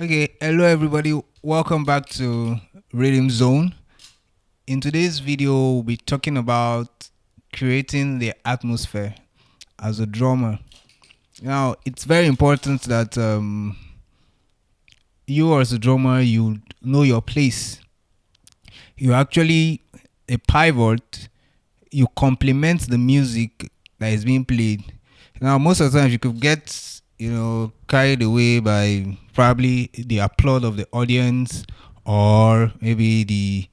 Okay, hello everybody. Welcome back to Rhythm Zone. In today's video, we'll be talking about creating the atmosphere as a drummer. Now, it's very important that you as a drummer, you know your place. You're actually a pivot. You complement the music that is being played. Now, most of the times you could get, carried away by probably the applaud of the audience or maybe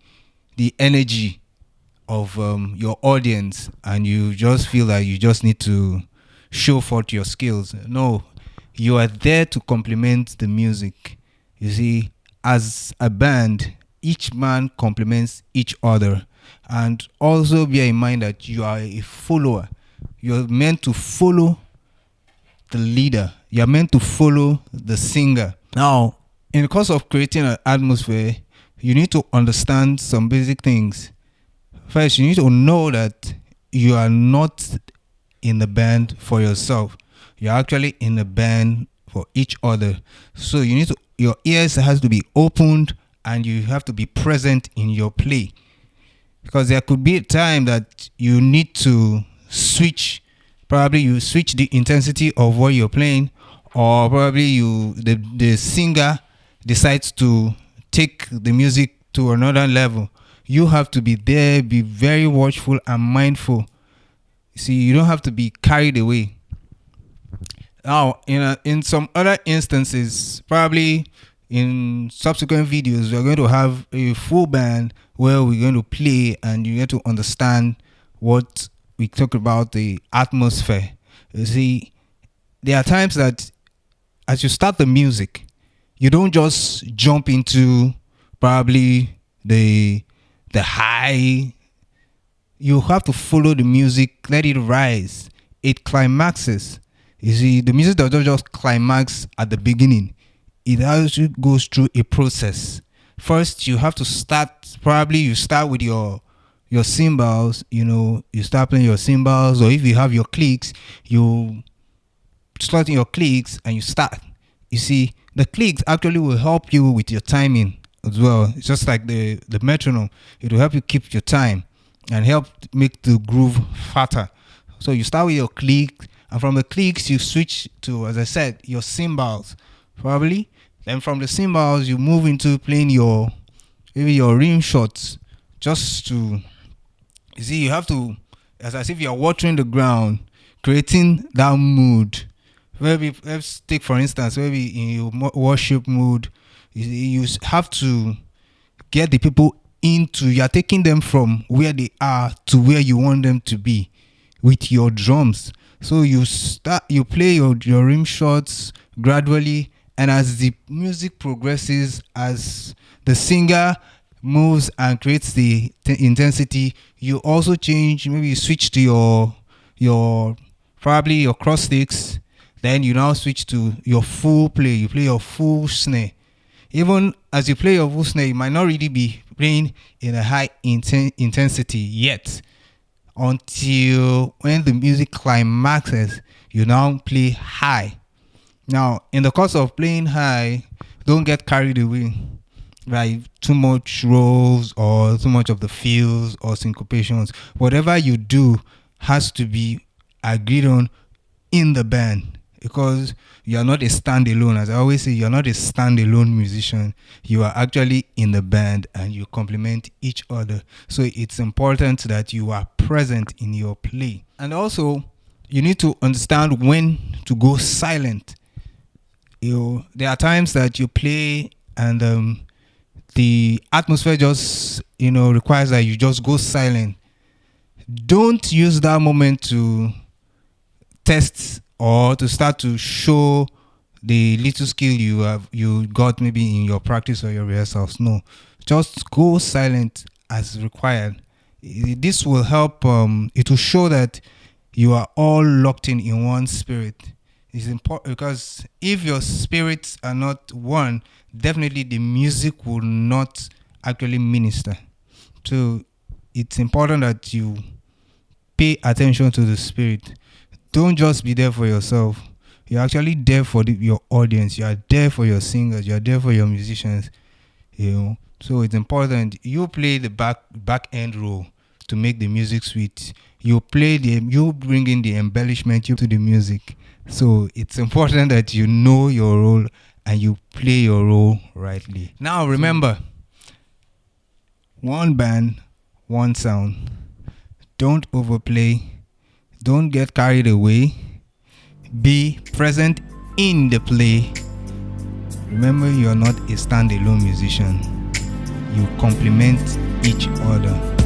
the energy of your audience, and you just feel like you just need to show forth your skills. No, you are there to complement the music. You see, as a band, each man complements each other. And also bear in mind that you are a follower. You're meant to follow the leader. You're meant to follow the singer. Now, in the course of creating an atmosphere, you need to understand some basic things. First, you need to know that you are not in the band for yourself. You're actually in the band for each other. So your ears has to be opened and you have to be present in your play. Because there could be a time that you need to switch. Probably you switch the intensity of what you're playing, or probably the singer decides to take the music to another level. You have to be there, be very watchful and mindful. See, you don't have to be carried away. Now, in some other instances, probably in subsequent videos, we're going to have a full band where we're going to play, and you get to understand what we talk about, the atmosphere. You see, there are times that as you start the music, you don't just jump into probably the high. You have to follow the music, let it rise. It climaxes. You see, the music does not just climax at the beginning. It actually goes through a process. First, you have to start. Probably you start with your cymbals. You start playing your cymbals, or if you have your clicks, you start your clicks and you start. You see, the clicks actually will help you with your timing as well. It's just like the metronome. It will help you keep your time and help make the groove fatter. So you start with your clicks, and from the clicks you switch to, as I said, your cymbals, probably. Then from the cymbals you move into playing maybe your rim shots, just to, you see, you have to, as if you're watering the ground, creating that mood. Maybe let's take for instance, maybe in your worship mood, you have to get the people into, you're taking them from where they are to where you want them to be with your drums. So you play your rim shots gradually, and as the music progresses, as the singer moves and creates the intensity, you also change. Maybe you switch to your probably your cross sticks. Then you now switch to your full play. You play your full snare. Even as you play your full snare, you might not really be playing in a high intensity yet, until when the music climaxes, you now play high. Now, in the course of playing high, don't get carried away by too much rolls or too much of the fills or syncopations. Whatever you do has to be agreed on in the band, because you are not a standalone. As I always say, you're not a standalone musician. You are actually in the band and you complement each other. So it's important that you are present in your play. And also, you need to understand when to go silent. There are times that you play and the atmosphere just requires that you just go silent. Don't use that moment to test or to start to show the little skill you got maybe in your practice or your rehearsals. No, just go silent as required. This will help. It will show that you are all locked in one spirit. It's important, because if your spirits are not one, definitely the music will not actually minister. So it's important that you pay attention to the spirit. Don't just be there for yourself. You're actually there for your audience. You are there for your singers. You are there for your musicians. So it's important you play the back end role to make the music sweet. You bring in the embellishment to the music. So it's important that you know your role and you play your role rightly. Now remember, one band, one sound. Don't overplay. Don't get carried away. Be present in the play. Remember, you're not a standalone musician. You complement each other.